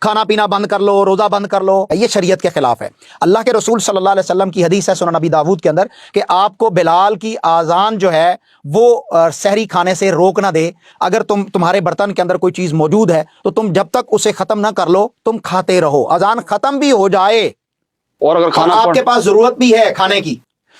کھانا پینا بند کر لو، روزہ بند کر لو، یہ شریعت کے خلاف ہے۔ اللہ کے رسول صلی اللہ علیہ وسلم کی حدیث ہے سنن نبی داود کے اندر کہ آپ کو بلال کی آذان جو ہے وہ سحری کھانے سے روک نہ دے۔ اگر تمہارے برتن کے اندر کوئی چیز موجود ہے تو تم جب تک اسے ختم نہ کر لو تم کھاتے رہو، اذان ختم بھی ہو جائے اور اگر کھانا آپ کے پاس ضرورت بھی ہے کھانے کی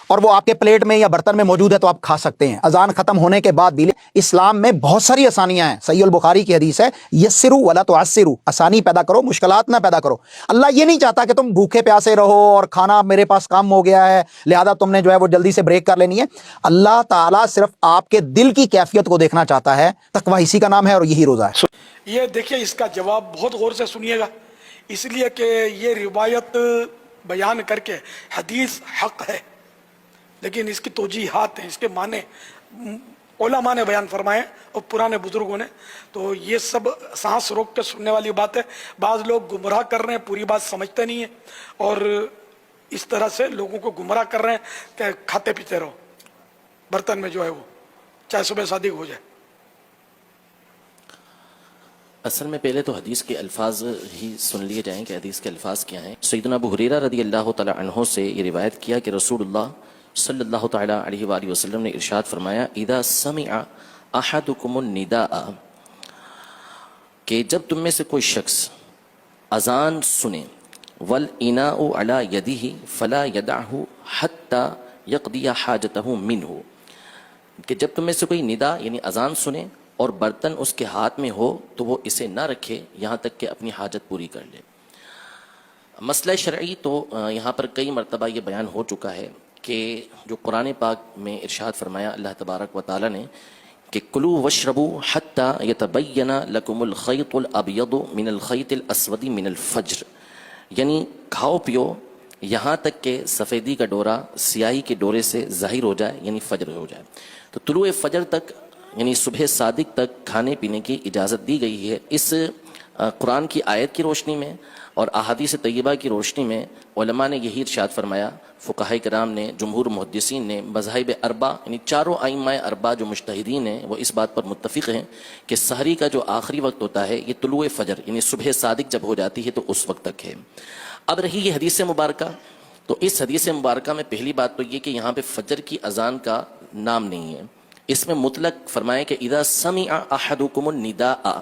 اور وہ آپ کے پلیٹ میں یا برتن میں موجود ہے تو آپ کھا سکتے ہیں اذان ختم ہونے کے بعد بھی۔ اسلام میں بہت ساری آسانیاں ہیں، صحیح البخاری کی حدیث ہے یسروا ولا تعسروا، آسانی پیدا کرو مشکلات نہ پیدا کرو۔ اللہ یہ نہیں چاہتا کہ تم بھوکے پیاسے رہو اور کھانا میرے پاس کم ہو گیا ہے لہذا تم نے جو ہے وہ جلدی سے بریک کر لینی ہے۔ اللہ تعالیٰ صرف آپ کے دل کی کیفیت کو دیکھنا چاہتا ہے، تقویٰ اسی کا نام ہے اور یہی روزہ ہے۔ یہ دیکھیے اس کا جواب بہت غور سے سنیے گا، اس لیے کہ یہ روایت بیان کر کے حدیث حق ہے لیکن اس کی توجیحات ہیں، اس کے معنی علماء نے بیان فرمائے اور پرانے بزرگوں نے، تو یہ سب سانس روک کے سننے والی بات ہے۔ بعض لوگ گمراہ کر رہے ہیں، پوری بات سمجھتے نہیں ہیں اور اس طرح سے لوگوں کو گمراہ کر رہے ہیں کہ کھاتے پیتے رہو برتن میں جو ہے وہ چاہے صبح صادق ہو جائے۔ اصل میں پہلے تو حدیث کے الفاظ ہی سن لیے جائیں کہ حدیث کے الفاظ کیا ہیں۔ سیدنا ابو ہریرہ رضی اللہ تعالی عنہ سے یہ روایت کیا کہ رسول اللہ صلی اللہ تعالی علیہ وآلہ وسلم نے ارشاد فرمایا اذا سمع احدکم النداء، کہ جب تم میں سے کوئی شخص اذان سنے، والاناء علی یدہ فلا یدعہ حتی یقضی حاجتہ منہ، کہ جب تم میں سے کوئی ندا یعنی اذان سنے اور برتن اس کے ہاتھ میں ہو تو وہ اسے نہ رکھے یہاں تک کہ اپنی حاجت پوری کر لے۔ مسئلہ شرعی تو یہاں پر کئی مرتبہ یہ بیان ہو چکا ہے کہ جو قرآن پاک میں ارشاد فرمایا اللہ تبارک و تعالی نے کہ کلوا واشربوا حتی یتبین لکم الخیط الابیض من الخیط الاسود من الفجر، یعنی کھاؤ پیو یہاں تک کہ سفیدی کا ڈورا سیاہی کے ڈورے سے ظاہر ہو جائے یعنی فجر ہو جائے۔ تو طلوع فجر تک یعنی صبح صادق تک کھانے پینے کی اجازت دی گئی ہے۔ اس قرآن کی آیت کی روشنی میں اور احادیث طیبہ کی روشنی میں علماء نے یہی ارشاد فرمایا، فقہاء کرام نے، جمہور محدثین نے، مذاہب اربع یعنی چاروں ائمہ اربع جو مجتہدین ہیں وہ اس بات پر متفق ہیں کہ سحری کا جو آخری وقت ہوتا ہے یہ طلوع فجر یعنی صبح صادق جب ہو جاتی ہے تو اس وقت تک ہے۔ اب رہی یہ حدیث مبارکہ، تو اس حدیث مبارکہ میں پہلی بات تو یہ کہ یہاں پہ فجر کی اذان کا نام نہیں ہے، اس میں مطلق فرمایا کہ اذا سمع احدکم النداء،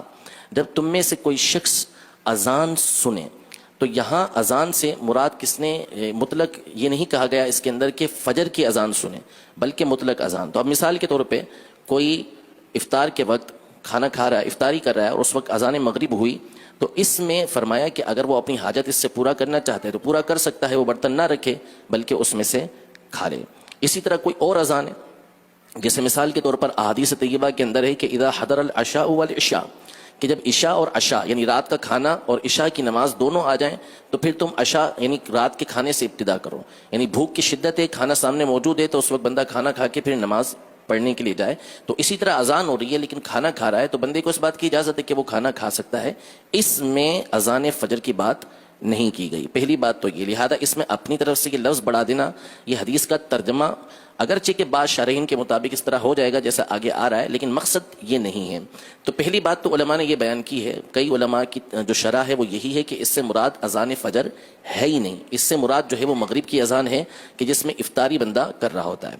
جب تم میں سے کوئی شخص اذان سنے، تو یہاں اذان سے مراد کس نے مطلق یہ نہیں کہا گیا اس کے اندر کہ فجر کی اذان سنے بلکہ مطلق اذان۔ تو اب مثال کے طور پہ کوئی افطار کے وقت کھانا کھا رہا ہے، افطاری کر رہا ہے اور اس وقت اذان مغرب ہوئی، تو اس میں فرمایا کہ اگر وہ اپنی حاجت اس سے پورا کرنا چاہتا ہے تو پورا کر سکتا ہے، وہ برتن نہ رکھے بلکہ اس میں سے کھا لے۔ اسی طرح کوئی اور اذان ہے جیسے مثال کے طور پر احادیث طیبہ کے اندر ہے کہ اذا حضر العشاء والعشاء، کہ جب عشاء اور عشاء یعنی رات کا کھانا اور عشاء کی نماز دونوں آ جائیں تو پھر تم عشاء یعنی رات کے کھانے سے ابتدا کرو، یعنی بھوک کی شدت ہے، کھانا سامنے موجود ہے تو اس وقت بندہ کھانا کھا کے پھر نماز پڑھنے کے لیے جائے۔ تو اسی طرح اذان ہو رہی ہے لیکن کھانا کھا رہا ہے تو بندے کو اس بات کی اجازت ہے کہ وہ کھانا کھا سکتا ہے، اس میں اذان فجر کی بات نہیں کی گئی۔ پہلی بات تو یہ، لہذا اس میں اپنی طرف سے یہ لفظ بڑھا دینا، یہ حدیث کا ترجمہ اگرچہ کہ بعض شارحین کے مطابق اس طرح ہو جائے گا جیسا آگے آ رہا ہے لیکن مقصد یہ نہیں ہے۔ تو پہلی بات تو علماء نے یہ بیان کی ہے، کئی علماء کی جو شرح ہے وہ یہی ہے کہ اس سے مراد اذان فجر ہے ہی نہیں، اس سے مراد جو ہے وہ مغرب کی اذان ہے کہ جس میں افطاری بندہ کر رہا ہوتا ہے۔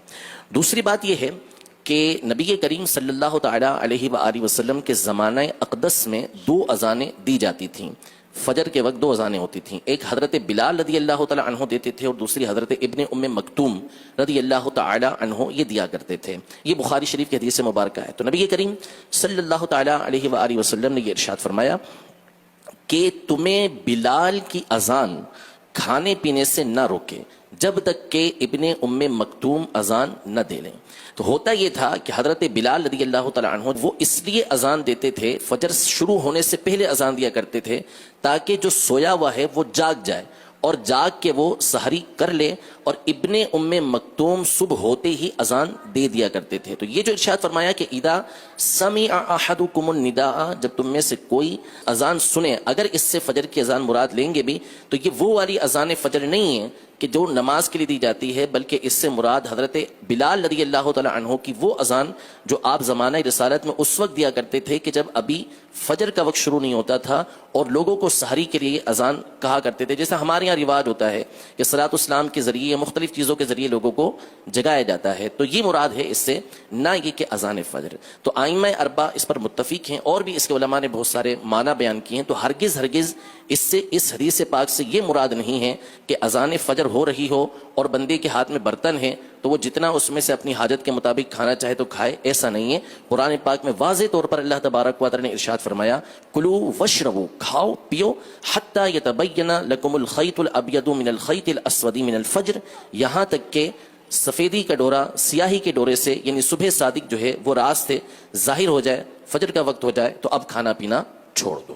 دوسری بات یہ ہے کہ نبی کریم صلی اللہ تعالی علیہ وآلہ وسلم کے زمانہ اقدس میں 2 اذانیں دی جاتی تھیں، فجر کے وقت 2 اذانیں ہوتی تھیں، ایک حضرت بلال رضی اللہ تعالی عنہ دیتے تھے اور دوسری حضرت ابن ام مکتوم رضی اللہ تعالی عنہ یہ دیا کرتے تھے۔ یہ بخاری شریف کی حدیث مبارکہ ہے۔ تو نبی کریم صلی اللہ تعالی علیہ وآلہ وسلم نے یہ ارشاد فرمایا کہ تمہیں بلال کی اذان کھانے پینے سے نہ روکے جب تک کہ ابن ام مکتوم اذان نہ دے لیں۔ تو ہوتا یہ تھا کہ حضرت بلال رضی اللہ تعالیٰ عنہ وہ اس لیے اذان دیتے تھے، فجر شروع ہونے سے پہلے اذان دیا کرتے تھے تاکہ جو سویا ہوا ہے وہ جاگ جائے اور جاگ کے وہ سحری کر لے، اور ابن ام مکتوم صبح ہوتے ہی اذان دے دیا کرتے تھے۔ تو یہ جو ارشاد فرمایا کہ اذا سمع احدکم النداء، جب تم میں سے کوئی اذان سنے، اگر اس سے فجر کی اذان مراد لیں گے بھی تو یہ وہ والی اذان فجر نہیں ہے کہ جو نماز کے لیے دی جاتی ہے بلکہ اس سے مراد حضرت بلال رضی اللہ تعالی عنہ کی وہ اذان جو آپ زمانہ رسالت میں اس وقت دیا کرتے تھے کہ جب ابھی فجر کا وقت شروع نہیں ہوتا تھا اور لوگوں کو سحری کے لیے اذان کہا کرتے تھے. جیسا ہمارے یہاں رواج ہوتا ہے کہ صلاۃ الاسلام کے ذریعے یا مختلف چیزوں کے ذریعے لوگوں کو جگایا جاتا ہے, تو یہ مراد ہے اس سے, نہ یہ کہ اذان فجر. تو ائمہ اربعہ اس پر متفق ہیں اور بھی اس کے علماء نے بہت سارے معنی بیان کیے ہیں. تو ہرگز اس سے اس حدیث پاک سے یہ مراد نہیں ہے کہ اذان فجر ہو رہی ہو اور بندے کے ہاتھ میں برتن ہے تو وہ جتنا اس میں سے اپنی حاجت کے مطابق کھانا چاہے تو کھائے, ایسا نہیں ہے. قرآن پاک میں واضح طور پر اللہ تبارک و تعالی نے ارشاد فرمایا کلو وشربو, کھاؤ پیو, حتی یتبین لکم الخیط الابیض من الخیط الاسود من الفجر, یہاں تک کہ سفیدی کا ڈورا سیاہی کے ڈورے سے یعنی صبح صادق جو ہے وہ رات سے ظاہر ہو جائے, فجر کا وقت ہو جائے تو اب کھانا پینا چھوڑ دو.